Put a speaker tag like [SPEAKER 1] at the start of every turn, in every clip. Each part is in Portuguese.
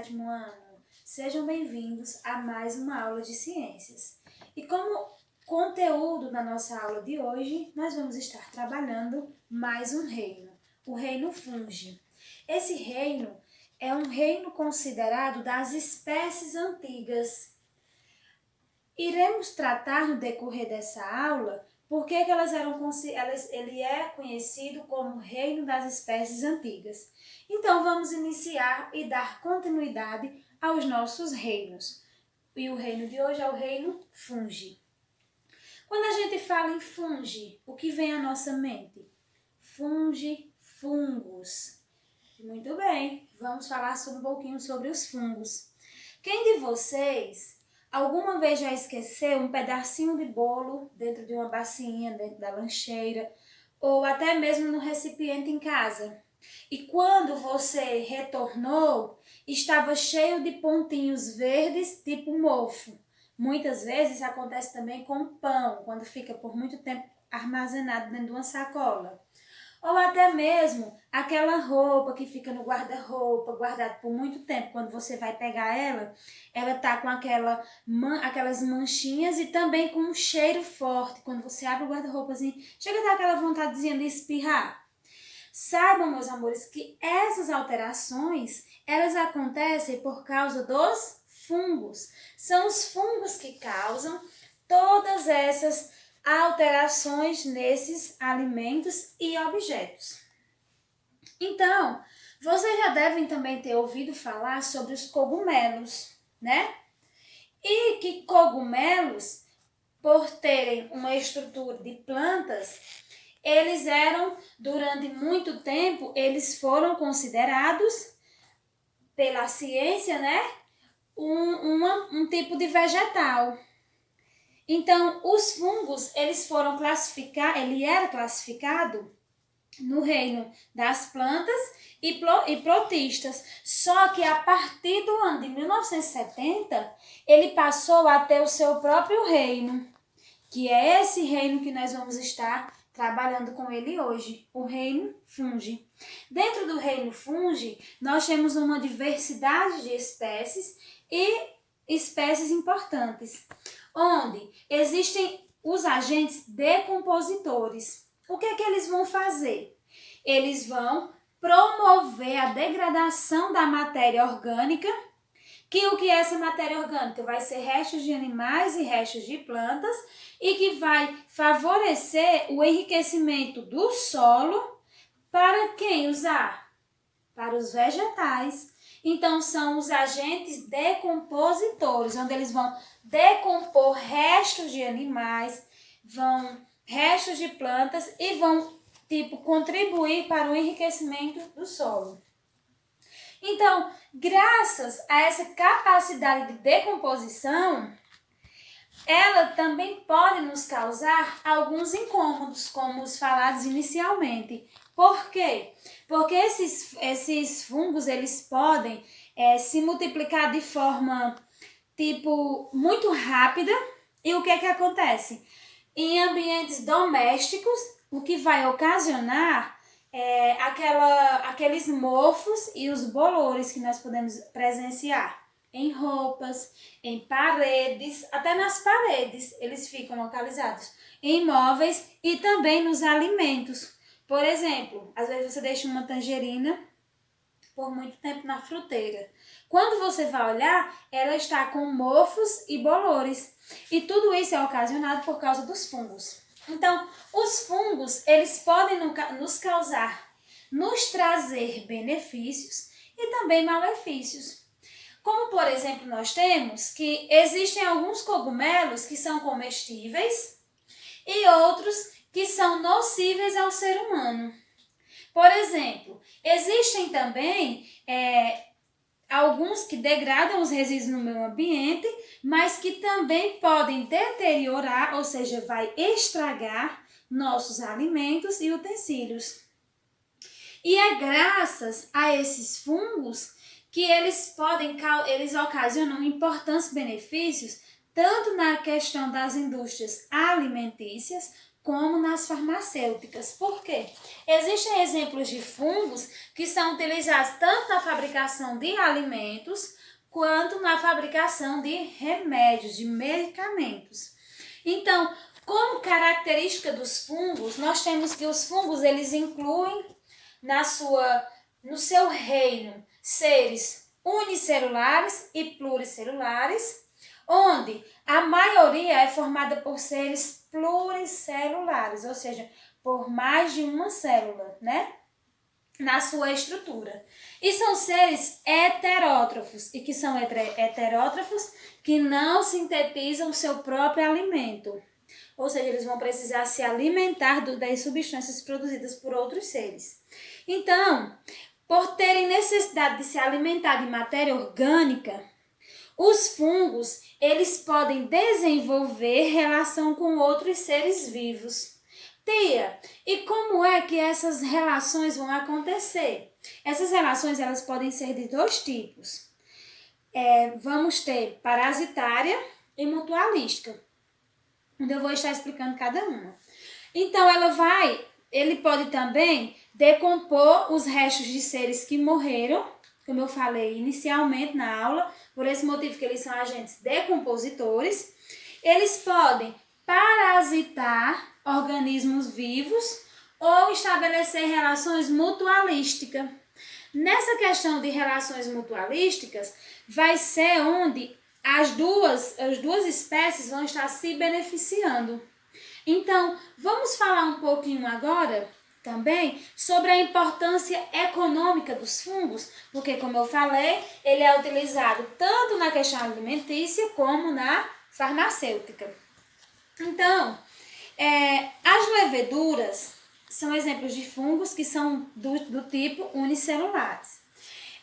[SPEAKER 1] sétimo ano. Sejam bem-vindos a mais uma aula de ciências. E como conteúdo da nossa aula de hoje, nós vamos estar trabalhando mais um reino, o reino fungi. Esse reino é um reino considerado das espécies antigas. Iremos tratar no decorrer dessa aula por que ele é conhecido como reino das espécies antigas. Então vamos iniciar e dar continuidade aos nossos reinos. E o reino de hoje é o reino fungi. Quando a gente fala em fungi, o que vem à nossa mente? Fungi, fungos. Muito bem, vamos falar um pouquinho sobre os fungos. Quem de vocês alguma vez já esqueceu um pedacinho de bolo dentro de uma bacinha, dentro da lancheira, ou até mesmo no recipiente em casa? E quando você retornou, estava cheio de pontinhos verdes, tipo mofo. Muitas vezes isso acontece também com pão, quando fica por muito tempo armazenado dentro de uma sacola. Ou até mesmo aquela roupa que fica no guarda-roupa, guardada por muito tempo. Quando você vai pegar ela tá com aquelas manchinhas e também com um cheiro forte. Quando você abre o guarda-roupa assim, chega a dar aquela vontadezinha de espirrar. Saibam, meus amores, que essas alterações, elas acontecem por causa dos fungos. São os fungos que causam todas essas alterações nesses alimentos e objetos. Então, vocês já devem também ter ouvido falar sobre os cogumelos, né? E que cogumelos, por terem uma estrutura de plantas, eles eram, durante muito tempo, eles foram considerados pela ciência, né? Um tipo de vegetal. Então, os fungos, ele era classificado no reino das plantas e protistas. Só que a partir do ano de 1970, ele passou a ter o seu próprio reino, que é esse reino que nós vamos estar trabalhando com ele hoje, o reino fungi. Dentro do reino fungi, nós temos uma diversidade de espécies e espécies importantes, onde existem os agentes decompositores. O que é que eles vão fazer? Eles vão promover a degradação da matéria orgânica, que o que é essa matéria orgânica? Vai ser restos de animais e restos de plantas e que vai favorecer o enriquecimento do solo para quem usar? Para os vegetais. Então, são os agentes decompositores, onde eles vão decompor restos de animais, restos de plantas e vão, contribuir para o enriquecimento do solo. Então, graças a essa capacidade de decomposição, ela também pode nos causar alguns incômodos, como os falados inicialmente. Por quê? Porque esses fungos, eles podem se multiplicar de forma, muito rápida. E o que é que acontece? Em ambientes domésticos, o que vai ocasionar aqueles mofos e os bolores que nós podemos presenciar em roupas, em paredes, até nas paredes eles ficam localizados, em móveis e também nos alimentos. Por exemplo, às vezes você deixa uma tangerina por muito tempo na fruteira. Quando você vai olhar, ela está com mofos e bolores. E tudo isso é ocasionado por causa dos fungos. Então, os fungos, eles podem nos trazer benefícios e também malefícios. Como, por exemplo, nós temos que existem alguns cogumelos que são comestíveis e outros que são nocíveis ao ser humano. Por exemplo, existem também alguns que degradam os resíduos no meio ambiente, mas que também podem deteriorar, ou seja, vai estragar nossos alimentos e utensílios. E é graças a esses fungos que eles ocasionam importantes benefícios, tanto na questão das indústrias alimentícias, como nas farmacêuticas. Por quê? Existem exemplos de fungos que são utilizados tanto na fabricação de alimentos quanto na fabricação de remédios, de medicamentos. Então, como característica dos fungos, nós temos que os fungos eles incluem no seu reino seres unicelulares e pluricelulares, onde a maioria é formada por seres pluricelulares, ou seja, por mais de uma célula, né? Na sua estrutura. E são seres heterótrofos. E que são heterótrofos que não sintetizam o seu próprio alimento. Ou seja, eles vão precisar se alimentar das substâncias produzidas por outros seres. Então, por terem necessidade de se alimentar de matéria orgânica, os fungos, eles podem desenvolver relação com outros seres vivos. Tia, e como é que essas relações vão acontecer? Essas relações elas podem ser de dois tipos. Vamos ter parasitária e mutualística, onde eu vou estar explicando cada uma. Então, ele pode também decompor os restos de seres que morreram, como eu falei inicialmente na aula, por esse motivo que eles são agentes decompositores. Eles podem parasitar organismos vivos ou estabelecer relações mutualísticas. Nessa questão de relações mutualísticas, vai ser onde as duas espécies vão estar se beneficiando. Então, vamos falar um pouquinho agora também sobre a importância econômica dos fungos, porque, como eu falei, ele é utilizado tanto na questão alimentícia como na farmacêutica. Então, as leveduras são exemplos de fungos que são do tipo unicelulares.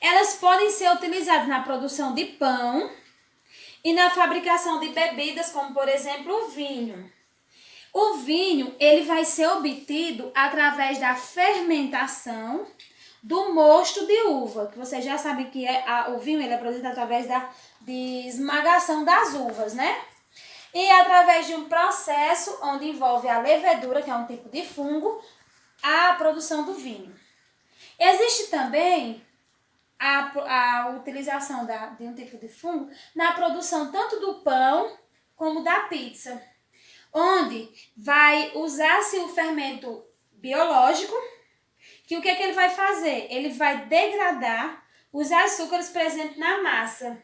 [SPEAKER 1] Elas podem ser utilizadas na produção de pão e na fabricação de bebidas, como por exemplo o vinho. O vinho ele vai ser obtido através da fermentação do mosto de uva, que vocês já sabem que o vinho ele é produzido através de esmagação das uvas, né? E através de um processo onde envolve a levedura, que é um tipo de fungo, a produção do vinho. Existe também a utilização de um tipo de fungo na produção tanto do pão como da pizza, onde vai usar-se o fermento biológico, que o que ele vai fazer? Ele vai degradar os açúcares presentes na massa.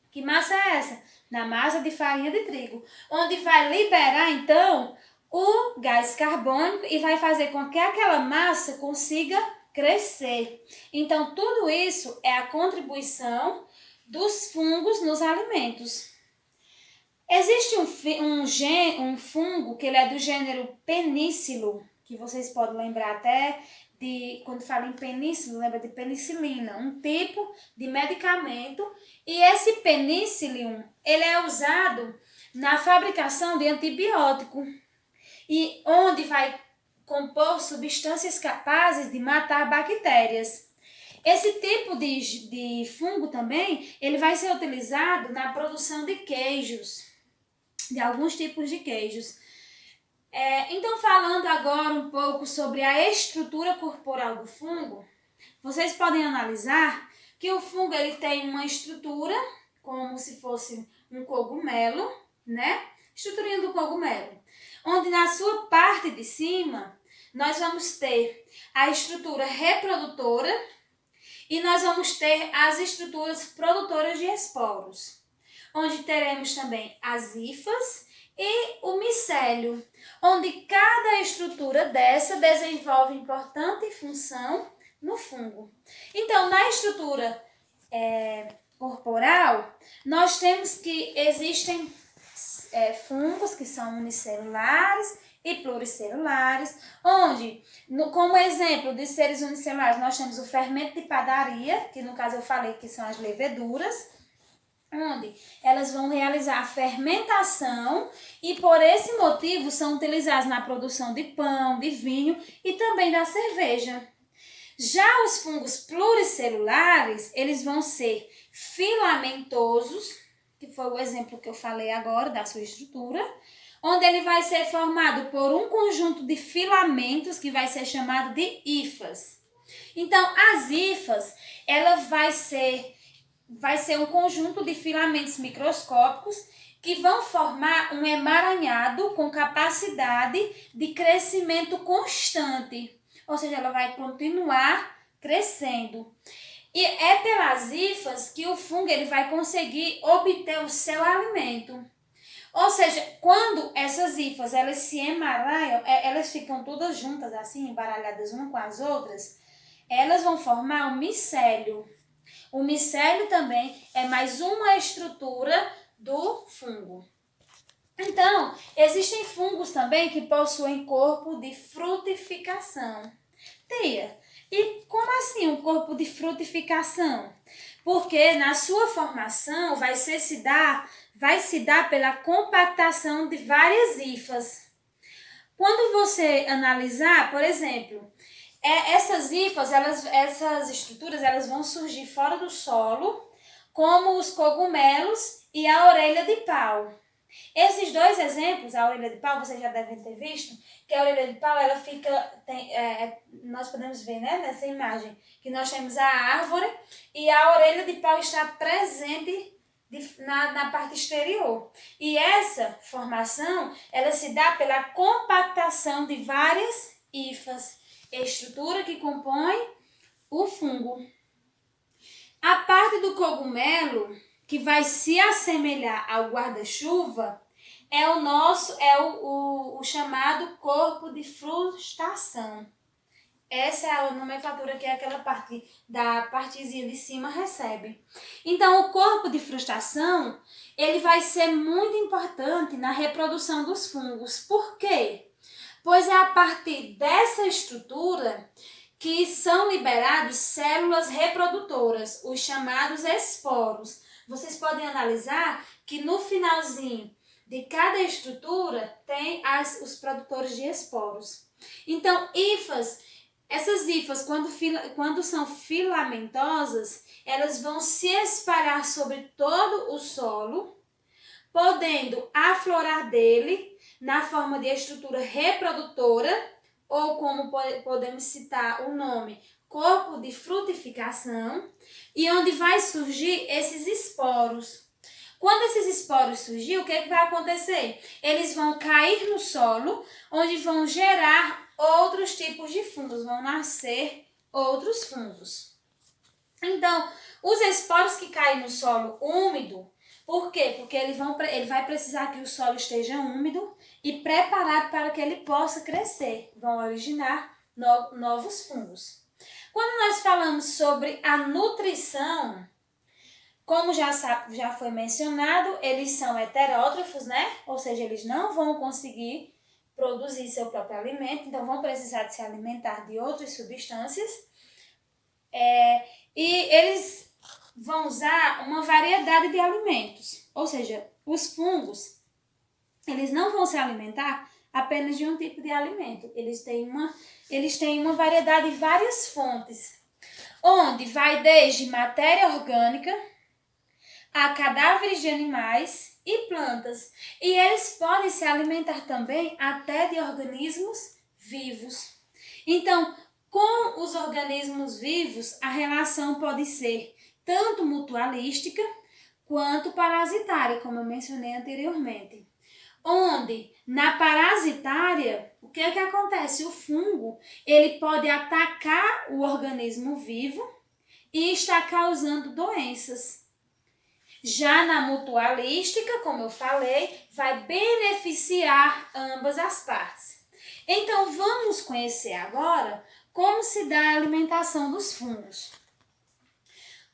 [SPEAKER 1] Que massa é essa? Na massa de farinha de trigo, onde vai liberar, então, o gás carbônico e vai fazer com que aquela massa consiga crescer. Então, tudo isso é a contribuição dos fungos nos alimentos. Existe um fungo que ele é do gênero Penicillium, que vocês podem lembrar até de, quando fala em penicilino, lembra de penicilina, um tipo de medicamento. E esse Penicillium, ele é usado na fabricação de antibiótico, e onde vai compor substâncias capazes de matar bactérias. Esse tipo de fungo também, ele vai ser utilizado na produção de queijos, de alguns tipos de queijos. Então, falando agora um pouco sobre a estrutura corporal do fungo, vocês podem analisar que o fungo ele tem uma estrutura como se fosse um cogumelo, né? Estruturinha do cogumelo, onde na sua parte de cima nós vamos ter a estrutura reprodutora e nós vamos ter as estruturas produtoras de esporos, onde teremos também as hifas e o micélio, onde cada estrutura dessa desenvolve importante função no fungo. Então, na estrutura corporal, nós temos que existem fungos que são unicelulares e pluricelulares, onde, como exemplo de seres unicelulares, nós temos o fermento de padaria, que no caso eu falei que são as leveduras, onde elas vão realizar a fermentação e por esse motivo são utilizadas na produção de pão, de vinho e também da cerveja. Já os fungos pluricelulares, eles vão ser filamentosos, que foi o exemplo que eu falei agora da sua estrutura, onde ele vai ser formado por um conjunto de filamentos que vai ser chamado de hifas. Então, as hifas, ela vai ser um conjunto de filamentos microscópicos que vão formar um emaranhado com capacidade de crescimento constante. Ou seja, ela vai continuar crescendo. E é pelas hifas que o fungo ele vai conseguir obter o seu alimento. Ou seja, quando essas hifas elas se emaranham, elas ficam todas juntas assim, embaralhadas uma com as outras, elas vão formar um micélio. O micélio também é mais uma estrutura do fungo. Então, existem fungos também que possuem corpo de frutificação. Tia, e como assim um corpo de frutificação? Porque na sua formação vai se dar pela compactação de várias hifas. Quando você analisar, por exemplo, essas hifas, essas estruturas, elas vão surgir fora do solo, como os cogumelos e a orelha de pau. Esses dois exemplos, a orelha de pau, vocês já devem ter visto, que a orelha de pau, ela fica, nós podemos ver, né, nessa imagem, que nós temos a árvore e a orelha de pau está presente na parte exterior. E essa formação, ela se dá pela compactação de várias hifas, estrutura que compõe o fungo. A parte do cogumelo, que vai se assemelhar ao guarda-chuva, é o chamado corpo de frustação. Essa é a nomenclatura que aquela parte da partezinha de cima recebe. Então, o corpo de frustação, ele vai ser muito importante na reprodução dos fungos. Por quê? Pois é a partir dessa estrutura que são liberadas células reprodutoras, os chamados esporos. Vocês podem analisar que no finalzinho de cada estrutura tem os produtores de esporos. Então, essas hifas, quando são filamentosas, elas vão se espalhar sobre todo o solo, podendo aflorar dele na forma de estrutura reprodutora, ou como podemos citar o nome, corpo de frutificação, e onde vai surgir esses esporos. Quando esses esporos surgir, o que vai acontecer? Eles vão cair no solo, onde vão gerar outros tipos de fungos, vão nascer outros fungos. Então, os esporos que caem no solo úmido, por quê? Porque ele vai precisar que o solo esteja úmido e preparado para que ele possa crescer. Vão originar novos fungos. Quando nós falamos sobre a nutrição, como já foi mencionado, eles são heterótrofos, né? Ou seja, eles não vão conseguir produzir seu próprio alimento, então vão precisar de se alimentar de outras substâncias. E eles vão usar uma variedade de alimentos. Ou seja, os fungos, eles não vão se alimentar apenas de um tipo de alimento. Eles têm uma variedade de várias fontes, onde vai desde matéria orgânica a cadáveres de animais e plantas. E eles podem se alimentar também até de organismos vivos. Então, com os organismos vivos, a relação pode ser tanto mutualística quanto parasitária, como eu mencionei anteriormente. Onde, na parasitária, o que acontece? O fungo, ele pode atacar o organismo vivo e está causando doenças. Já na mutualística, como eu falei, vai beneficiar ambas as partes. Então, vamos conhecer agora como se dá a alimentação dos fungos.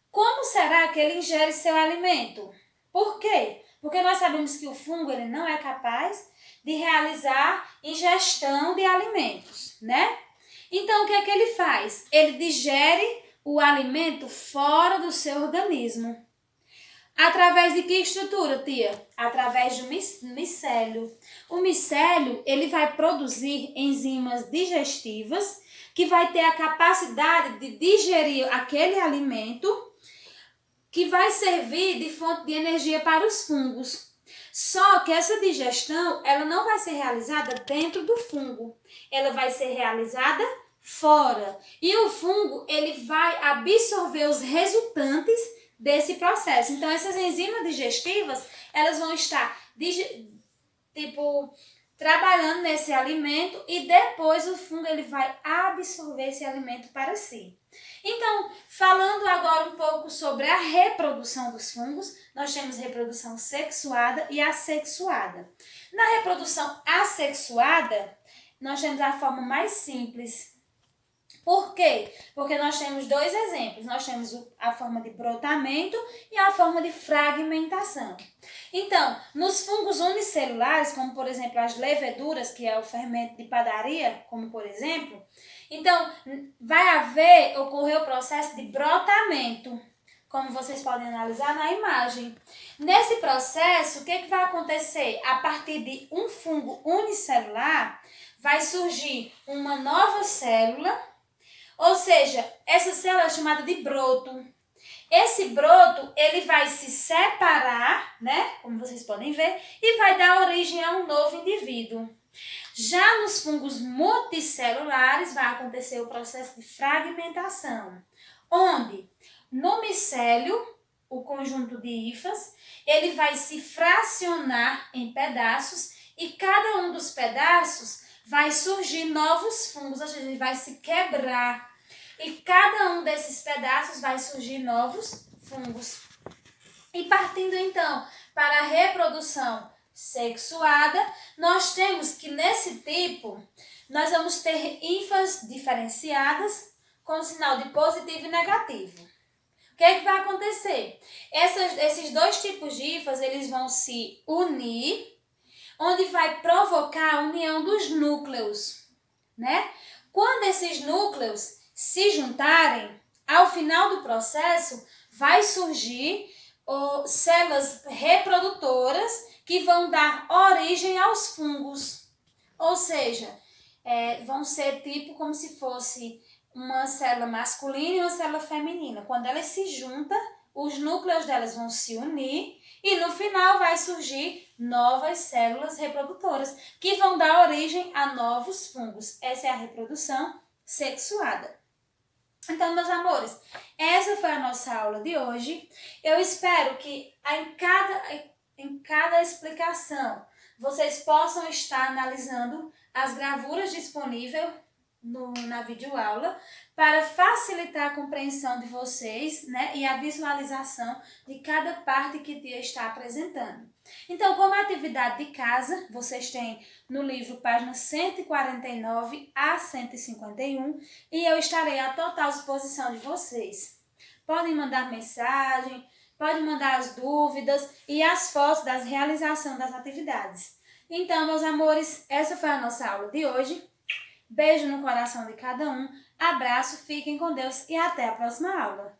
[SPEAKER 1] Como será que ele ingere seu alimento? Por quê? Porque nós sabemos que o fungo ele não é capaz de realizar ingestão de alimentos, né? Então, o que é que ele faz? Ele digere o alimento fora do seu organismo. Através de que estrutura, tia? Através do micélio. O micélio, ele vai produzir enzimas digestivas que vai ter a capacidade de digerir aquele alimento que vai servir de fonte de energia para os fungos. Só que essa digestão, ela não vai ser realizada dentro do fungo. Ela vai ser realizada fora. E o fungo, ele vai absorver os resultantes desse processo. Então, essas enzimas digestivas, elas vão estar, trabalhando nesse alimento e depois o fungo ele vai absorver esse alimento para si. Então, falando agora um pouco sobre a reprodução dos fungos, nós temos reprodução sexuada e assexuada. Na reprodução assexuada, nós temos a forma mais simples. Por quê? Porque nós temos dois exemplos. Nós temos a forma de brotamento e a forma de fragmentação. Então, nos fungos unicelulares, como por exemplo as leveduras, que é o fermento de padaria, como por exemplo, então vai ocorrer o processo de brotamento, como vocês podem analisar na imagem. Nesse processo, o que vai acontecer? A partir de um fungo unicelular, vai surgir uma nova célula, ou seja, essa célula é chamada de broto. Esse broto, ele vai se separar, né, como vocês podem ver, e vai dar origem a um novo indivíduo. Já nos fungos multicelulares, vai acontecer o processo de fragmentação, onde no micélio, o conjunto de hifas, ele vai se fracionar em pedaços e cada um dos pedaços vai surgir novos fungos, ou seja, ele vai se quebrar. E cada um desses pedaços vai surgir novos fungos. E partindo então para a reprodução sexuada, nós temos que nesse tipo, nós vamos ter hifas diferenciadas com sinal de positivo e negativo. O que é que vai acontecer? Esses dois tipos de hifas, eles vão se unir, onde vai provocar a união dos núcleos, né? Quando esses núcleos se juntarem, ao final do processo, vai surgir células reprodutoras que vão dar origem aos fungos. Ou seja, vão ser tipo como se fosse uma célula masculina e uma célula feminina. Quando elas se juntam, os núcleos delas vão se unir e no final vai surgir novas células reprodutoras que vão dar origem a novos fungos. Essa é a reprodução sexuada. Então, meus amores, essa foi a nossa aula de hoje. Eu espero que em cada explicação vocês possam estar analisando as gravuras disponíveis na videoaula para facilitar a compreensão de vocês, né, e a visualização de cada parte que Tia está apresentando. Então, como atividade de casa, vocês têm no livro páginas 149 a 151 e eu estarei à total disposição de vocês. Podem mandar mensagem, podem mandar as dúvidas e as fotos das realizações das atividades. Então, meus amores, essa foi a nossa aula de hoje. Beijo no coração de cada um, abraço, fiquem com Deus e até a próxima aula.